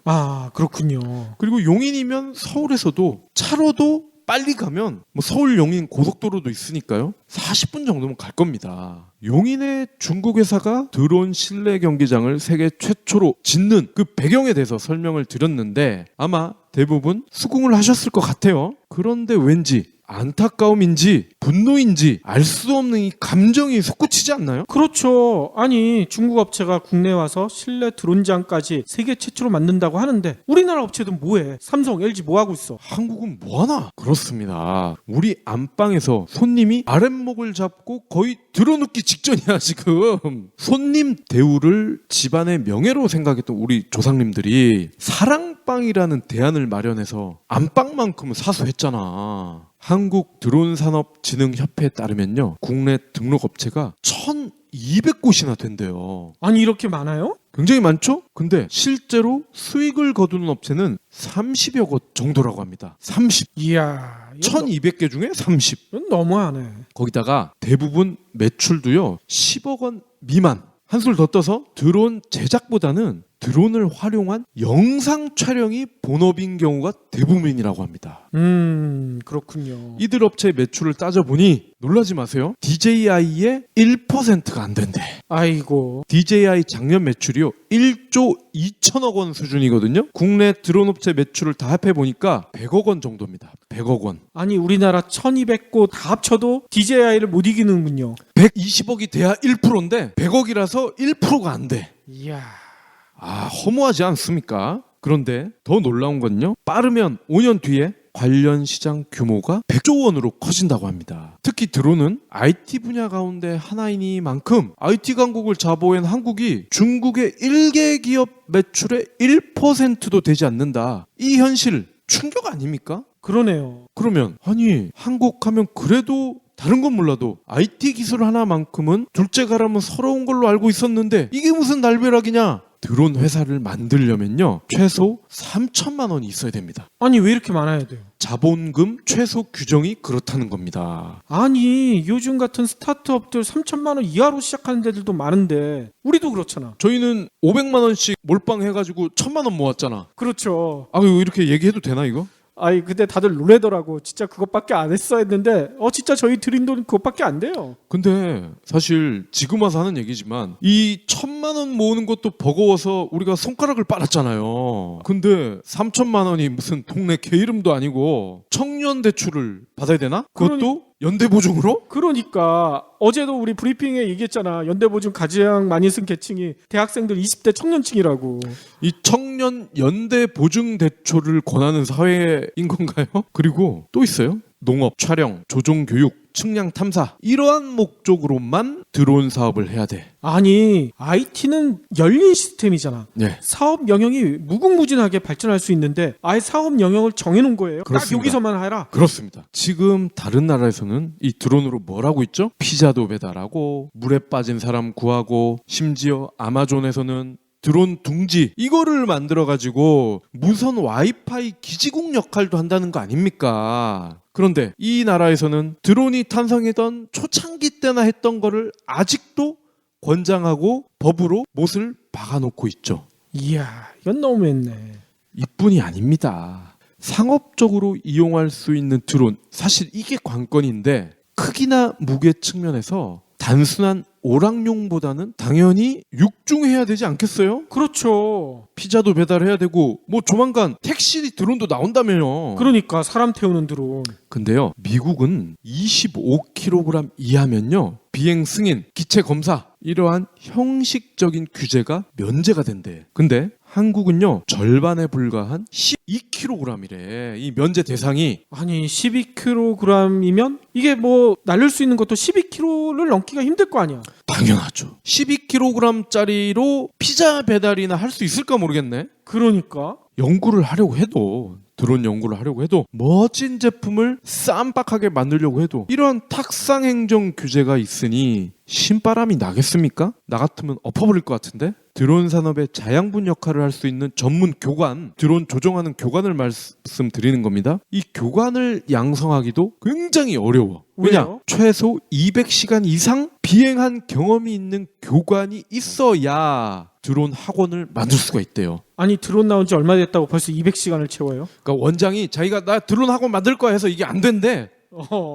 그렇군요. 그리고 용인이면 서울에서도 차로도 빨리 가면 뭐 서울 용인 고속도로도 있으니까요, 40분 정도면 갈 겁니다. 용인의 중국 회사가 드론 실내 경기장을 세계 최초로 짓는 그 배경에 대해서 설명을 드렸는데, 아마 대부분 수긍을 하셨을 것 같아요. 그런데 왠지 안타까움인지 분노인지 알 수 없는 이 감정이 솟구치지 않나요? 그렇죠. 아니 중국 업체가 국내에 와서 실내 드론장까지 세계 최초로 만든다고 하는데 우리나라 업체들은 뭐해? 삼성, LG 뭐 하고 있어? 한국은 뭐하나? 그렇습니다. 우리 안방에서 손님이 아랫목을 잡고 거의 들어눕기 직전이야 지금. 손님 대우를 집안의 명예로 생각했던 우리 조상님들이 사랑방이라는 대안을 마련해서 안방만큼은 사수했잖아. 한국드론산업진흥협회에 따르면요, 국내 등록 업체가 1,200곳이나 된대요. 아니 이렇게 많아요? 굉장히 많죠? 근데 실제로 수익을 거두는 업체는 30여 곳 정도라고 합니다. 30. 이야, 이건 1,200개 중에 30. 이건 너무하네. 거기다가 대부분 매출도요 10억 원 미만. 한술 더 떠서 드론 제작보다는 드론을 활용한 영상 촬영이 본업인 경우가 대부분이라고 합니다. 그렇군요. 이들 업체의 매출을 따져보니 놀라지 마세요. DJI의 1%가 안 된대. 아이고. DJI 작년 매출이요 1조 2천억 원 수준이거든요. 국내 드론 업체 매출을 다 합해보니까 100억 원 정도입니다. 100억 원. 아니 우리나라 1200곳 다 합쳐도 DJI를 못 이기는군요. 120억이 돼야 1%인데 100억이라서 1%가 안 돼. 이야. 아, 허무하지 않습니까? 그런데 더 놀라운 건요, 빠르면 5년 뒤에 관련 시장 규모가 100조 원으로 커진다고 합니다. 특히 드론은 IT 분야 가운데 하나이니만큼 IT 강국을 자보한 한국이 중국의 1개 기업 매출의 1%도 되지 않는다. 이 현실 충격 아닙니까? 그러네요. 그러면 아니 한국 하면 그래도 다른 건 몰라도 IT 기술 하나만큼은 둘째 가라면 서러운 걸로 알고 있었는데 이게 무슨 날벼락이냐? 드론 회사를 만들려면요 최소 3천만 원이 있어야 됩니다. 아니 왜 이렇게 많아야 돼요? 자본금 최소 규정이 그렇다는 겁니다. 아니 요즘 같은 스타트업들 3천만 원 이하로 시작하는 데들도 많은데 우리도 그렇잖아. 저희는 500만 원씩 몰빵해가지고 1,000만 원 모았잖아. 그렇죠. 아 이거 이렇게 얘기해도 되나 이거? 아이 근데 다들 놀래더라고. 진짜 그것밖에 안 했어 했는데 진짜 저희 드린 돈 그것밖에 안 돼요. 근데 사실 지금 와서 하는 얘기지만 이 1,000만 원 모으는 것도 버거워서 우리가 손가락을 빨았잖아요. 근데 3천만 원이 무슨 동네 개 이름도 아니고 청년 대출을 받아야 되나? 그것도 연대보증으로? 그러니까 어제도 우리 브리핑에 얘기했잖아. 연대보증 가장 많이 쓴 계층이 대학생들 20대 청년층이라고. 이 청년 연대보증 대출을 권하는 사회인 건가요? 그리고 또 있어요. 농업, 촬영, 조종교육, 측량 탐사 이러한 목적으로만 드론 사업을 해야 돼. 아니 IT는 열린 시스템이잖아. 네. 사업 영역이 무궁무진하게 발전할 수 있는데 아예 사업 영역을 정해놓은 거예요. 그렇습니다. 딱 여기서만 해라. 그렇습니다. 지금 다른 나라에서는 이 드론으로 뭘 하고 있죠? 피자도 배달하고 물에 빠진 사람 구하고 심지어 아마존에서는 드론 둥지 이거를 만들어가지고 무선 와이파이 기지국 역할도 한다는 거 아닙니까? 그런데 이 나라에서는 드론이 탄생했던 초창기 때나 했던 거를 아직도 권장하고 법으로 못을 박아놓고 있죠. 이야 이건 너무했네. 이뿐이 아닙니다. 상업적으로 이용할 수 있는 드론 사실 이게 관건인데 크기나 무게 측면에서 단순한 오락용보다는 당연히 육중해야 되지 않겠어요? 그렇죠. 피자도 배달해야 되고 뭐 조만간 택시 드론도 나온다며요. 그러니까 사람 태우는 드론. 근데요 미국은 25kg 이하면요 비행 승인, 기체 검사 이러한 형식적인 규제가 면제가 된대. 근데 한국은요 절반에 불과한 12kg이래. 이 면제 대상이. 아니 12kg이면 이게 뭐 날릴 수 있는 것도 12kg를 넘기가 힘들 거 아니야. 당연하죠. 12kg짜리로 피자 배달이나 할 수 있을까 모르겠네. 그러니까 연구를 하려고 해도 드론 연구를 하려고 해도 멋진 제품을 쌈박하게 만들려고 해도 이러한 탁상 행정 규제가 있으니 신바람이 나겠습니까? 나 같으면 엎어버릴 것 같은데? 드론 산업의 자양분 역할을 할 수 있는 전문 교관, 드론 조종하는 교관을 말씀드리는 겁니다. 이 교관을 양성하기도 굉장히 어려워. 왜냐? 왜요? 최소 200시간 이상 비행한 경험이 있는 교관이 있어야 드론 학원을 만들 수가 있대요. 아니 드론 나온 지 얼마 됐다고 벌써 200시간을 채워요? 그러니까 원장이 자기가 나 드론 학원 만들 거야 해서 이게 안 된대.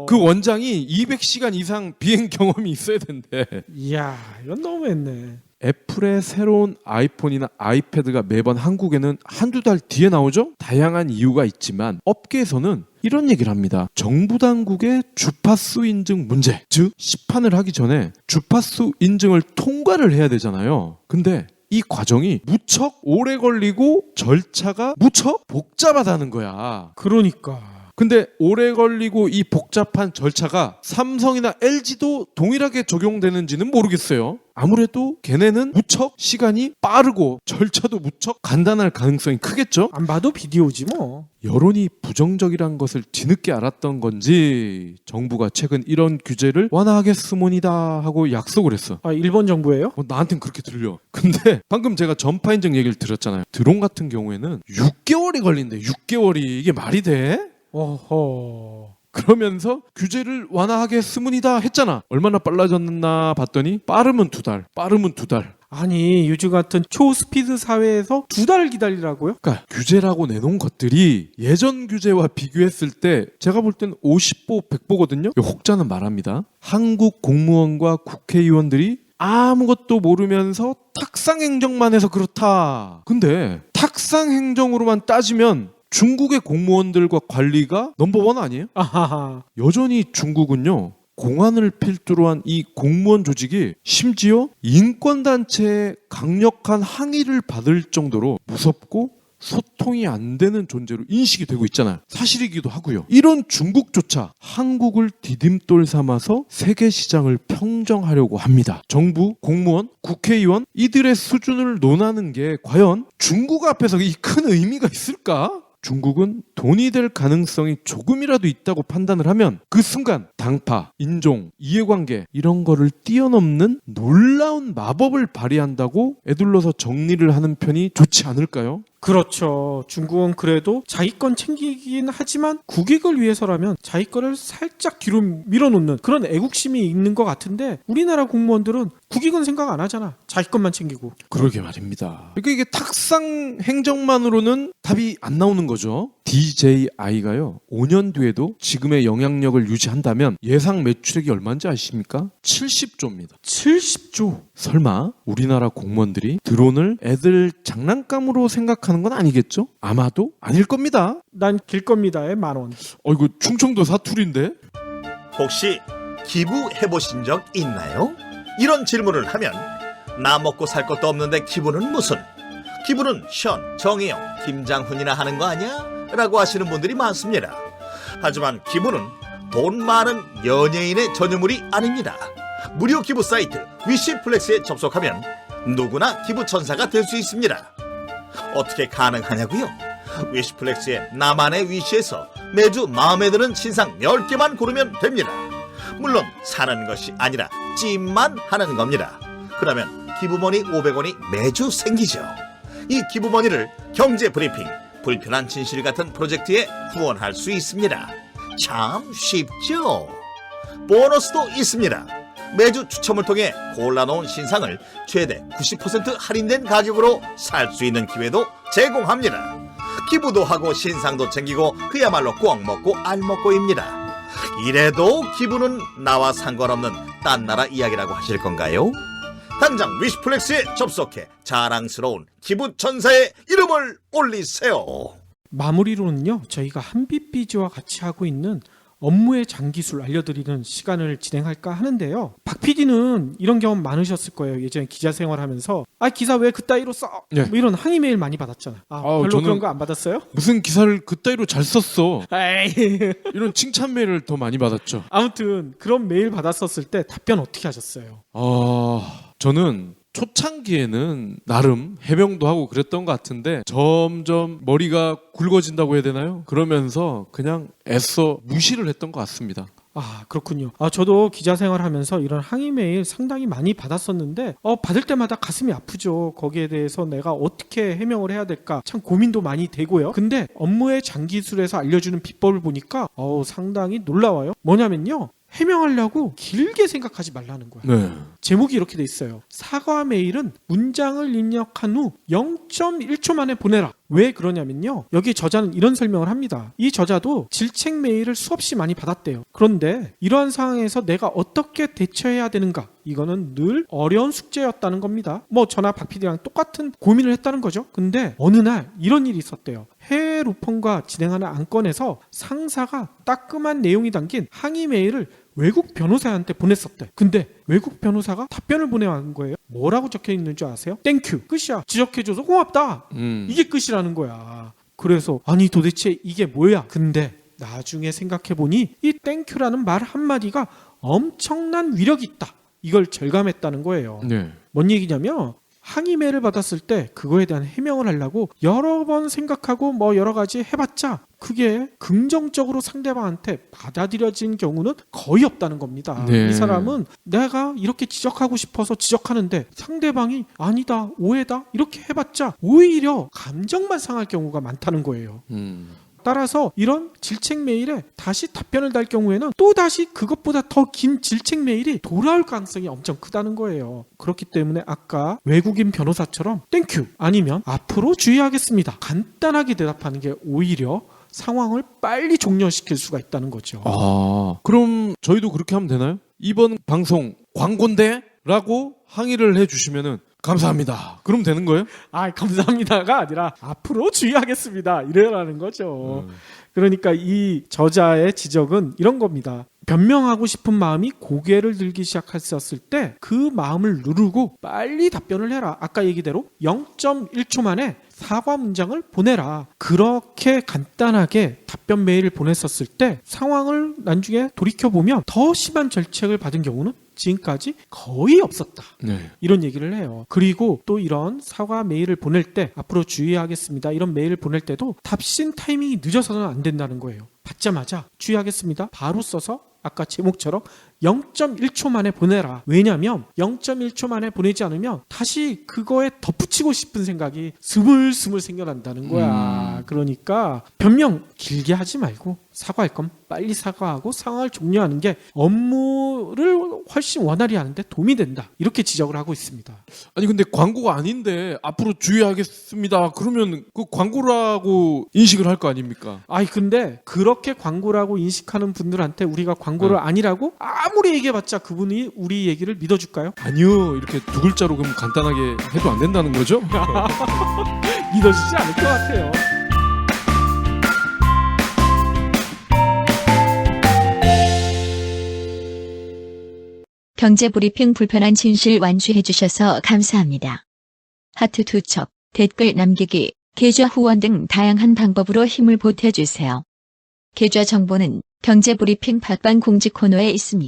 그 원장이 200시간 이상 비행 경험이 있어야 된대. 이야 이건 너무했네. 애플의 새로운 아이폰이나 아이패드가 매번 한국에는 한두 달 뒤에 나오죠? 다양한 이유가 있지만 업계에서는 이런 얘기를 합니다. 정부 당국의 주파수 인증 문제, 즉 시판을 하기 전에 주파수 인증을 통과를 해야 되잖아요. 근데 이 과정이 무척 오래 걸리고 절차가 무척 복잡하다는 거야. 그러니까. 근데 오래 걸리고 이 복잡한 절차가 삼성이나 LG도 동일하게 적용되는지는 모르겠어요. 아무래도 걔네는 무척 시간이 빠르고 절차도 무척 간단할 가능성이 크겠죠? 안 봐도 비디오지 뭐. 여론이 부정적이란 것을 뒤늦게 알았던 건지 정부가 최근 이런 규제를 완화하겠습니다 하고 약속을 했어. 아, 일본 정부예요? 나한텐 그렇게 들려. 근데 방금 제가 전파 인증 얘기를 드렸잖아요. 드론 같은 경우에는 6개월이 걸린대. 6개월이. 이게 말이 돼? 어허. 그러면서 규제를 완화하겠습니다 했잖아. 얼마나 빨라졌나 봤더니 빠르면 2달, 빠르면 2달. 아니, 요즘 같은 초스피드 사회에서 2달을 기다리라고요? 그러니까 규제라고 내놓은 것들이 예전 규제와 비교했을 때 제가 볼 땐 50보 100보거든요. 혹자는 말합니다. 한국 공무원과 국회의원들이 아무것도 모르면서 탁상행정만 해서 그렇다. 근데 탁상행정으로만 따지면 중국의 공무원들과 관리가 넘버원 아니에요? 아하하. 여전히 중국은요, 공안을 필두로 한 이 공무원 조직이 심지어 인권단체의 강력한 항의를 받을 정도로 무섭고 소통이 안 되는 존재로 인식이 되고 있잖아요. 사실이기도 하고요. 이런 중국조차 한국을 디딤돌 삼아서 세계 시장을 평정하려고 합니다. 정부, 공무원, 국회의원 이들의 수준을 논하는 게 과연 중국 앞에서 이 큰 의미가 있을까? 중국은 돈이 될 가능성이 조금이라도 있다고 판단을 하면 그 순간 당파, 인종, 이해관계 이런 거를 뛰어넘는 놀라운 마법을 발휘한다고 에둘러서 정리를 하는 편이 좋지 않을까요? 그렇죠. 중국은 그래도 자기 건 챙기긴 하지만 국익을 위해서라면 자기 거를 살짝 뒤로 밀어놓는 그런 애국심이 있는 것 같은데 우리나라 공무원들은 국익은 생각 안 하잖아. 자기 것만 챙기고. 그러게 말입니다. 그러니까 이게 탁상 행정만으로는 답이 안 나오는 거죠. DJI가요 5년 뒤에도 지금의 영향력을 유지한다면 예상 매출액이 얼마인지 아십니까? 70조입니다. 70조. 설마 우리나라 공무원들이 드론을 애들 장난감으로 생각하는 건 아니겠죠? 아마도 아닐 겁니다. 난 길 겁니다에 10,000원. 이거 충청도 사투리인데? 혹시 기부해보신 적 있나요? 이런 질문을 하면 나 먹고 살 것도 없는데 기부는 무슨? 기부는 션, 정혜영, 김장훈이나 하는 거 아니야? 라고 하시는 분들이 많습니다. 하지만 기부는 돈 많은 연예인의 전유물이 아닙니다. 무료 기부 사이트 위시플렉스에 접속하면 누구나 기부천사가 될 수 있습니다. 어떻게 가능하냐고요? 위시플렉스의 나만의 위시에서 매주 마음에 드는 신상 10개만 고르면 됩니다. 물론 사는 것이 아니라 찜만 하는 겁니다. 그러면 기부머니 500원이 매주 생기죠. 이 기부머니를 경제브리핑, 불편한 진실 같은 프로젝트에 후원할 수 있습니다. 참 쉽죠? 보너스도 있습니다. 매주 추첨을 통해 골라놓은 신상을 최대 90% 할인된 가격으로 살 수 있는 기회도 제공합니다. 기부도 하고 신상도 챙기고 그야말로 꽉 먹고 알 먹고입니다. 이래도 기부는 나와 상관없는 딴 나라 이야기라고 하실 건가요? 당장 위시플렉스에 접속해 자랑스러운 기부천사의 이름을 올리세요. 마무리로는요. 저희가 한빛비즈와 같이 하고 있는 업무의 장기술 알려드리는 시간을 진행할까 하는데요. 박 PD는 이런 경험 많으셨을 거예요. 예전에 기자 생활하면서 기사 왜 그따위로 써? 네. 뭐 이런 항의 메일 많이 받았잖아. 별로 저는 그런 거 안 받았어요? 무슨 기사를 그따위로 잘 썼어. 에이. 이런 칭찬 메일을 더 많이 받았죠. 아무튼 그런 메일 받았었을 때 답변 어떻게 하셨어요? 저는 초창기에는 나름 해명도 하고 그랬던 것 같은데 점점 머리가 굵어진다고 해야 되나요? 그러면서 그냥 애써 무시를 했던 것 같습니다. 그렇군요. 저도 기자 생활하면서 이런 항의 메일 상당히 많이 받았었는데 받을 때마다 가슴이 아프죠. 거기에 대해서 내가 어떻게 해명을 해야 될까 참 고민도 많이 되고요. 근데 업무의 장기술에서 알려주는 비법을 보니까 상당히 놀라워요. 뭐냐면요. 해명하려고 길게 생각하지 말라는 거야. 네. 제목이 이렇게 돼 있어요. 사과 메일은 문장을 입력한 후 0.1초 만에 보내라. 왜 그러냐면요. 여기 저자는 이런 설명을 합니다. 이 저자도 질책 메일을 수없이 많이 받았대요. 그런데 이러한 상황에서 내가 어떻게 대처해야 되는가? 이거는 늘 어려운 숙제였다는 겁니다. 뭐 저나 박 PD랑 똑같은 고민을 했다는 거죠. 근데 어느 날 이런 일이 있었대요. 해외 루펀과 진행하는 안건에서 상사가 따끔한 내용이 담긴 항의 메일을 외국 변호사한테 보냈었대. 근데 외국 변호사가 답변을 보내온 거예요. 뭐라고 적혀 있는 줄 아세요? 땡큐. 끝이야. 지적해줘서 고맙다. 이게 끝이라는 거야. 그래서 아니 도대체 이게 뭐야? 근데 나중에 생각해보니 이 땡큐라는 말 한마디가 엄청난 위력이 있다. 이걸 절감했다는 거예요. 네. 뭔 얘기냐면 항의 메일을 받았을 때 그거에 대한 해명을 하려고 여러 번 생각하고 뭐 여러 가지 해봤자 그게 긍정적으로 상대방한테 받아들여진 경우는 거의 없다는 겁니다. 네. 이 사람은 내가 이렇게 지적하고 싶어서 지적하는데 상대방이 아니다, 오해다 이렇게 해봤자 오히려 감정만 상할 경우가 많다는 거예요. 따라서 이런 질책 메일에 다시 답변을 달 경우에는 또 다시 그것보다 더 긴 질책 메일이 돌아올 가능성이 엄청 크다는 거예요. 그렇기 때문에 아까 외국인 변호사처럼 땡큐 아니면 앞으로 주의하겠습니다. 간단하게 대답하는 게 오히려 상황을 빨리 종료시킬 수가 있다는 거죠. 그럼 저희도 그렇게 하면 되나요? 이번 방송 광고인데? 라고 항의를 해주시면은 감사합니다. 그럼 되는 거예요? 아, 감사합니다가 아니라 앞으로 주의하겠습니다. 이래라는 거죠. 그러니까 이 저자의 지적은 이런 겁니다. 변명하고 싶은 마음이 고개를 들기 시작했었을 때 그 마음을 누르고 빨리 답변을 해라. 아까 얘기대로 0.1초 만에 사과 문장을 보내라. 그렇게 간단하게 답변 메일을 보냈었을 때 상황을 나중에 돌이켜보면 더 심한 절책을 받은 경우는 지금까지 거의 없었다. 네. 이런 얘기를 해요. 그리고 또 이런 사과 메일을 보낼 때 앞으로 주의하겠습니다. 이런 메일을 보낼 때도 답신 타이밍이 늦어서는 안 된다는 거예요. 받자마자 주의하겠습니다. 바로 써서 아까 제목처럼 0.1초 만에 보내라. 왜냐하면 0.1초 만에 보내지 않으면 다시 그거에 덧붙이고 싶은 생각이 스물스물 생겨난다는 거야. 그러니까 변명 길게 하지 말고 사과할 건 빨리 사과하고 상황을 종료하는 게 업무를 훨씬 원활히 하는데 도움이 된다. 이렇게 지적을 하고 있습니다. 아니 근데 광고가 아닌데 앞으로 주의하겠습니다. 그러면 그 광고라고 인식을 할 거 아닙니까? 아니 근데 그렇게 광고라고 인식하는 분들한테 우리가 광고를 아니라고 아무리 얘기해봤자 그분이 우리 얘기를 믿어줄까요? 아니요. 이렇게 두 글자로 그럼 간단하게 해도 안 된다는 거죠? 믿어주지 않을 것 같아요. 경제브리핑 불편한 진실 완주해주셔서 감사합니다. 하트 투척, 댓글 남기기, 계좌 후원 등 다양한 방법으로 힘을 보태주세요. 계좌 정보는 경제브리핑 팟빵 공지 코너에 있습니다.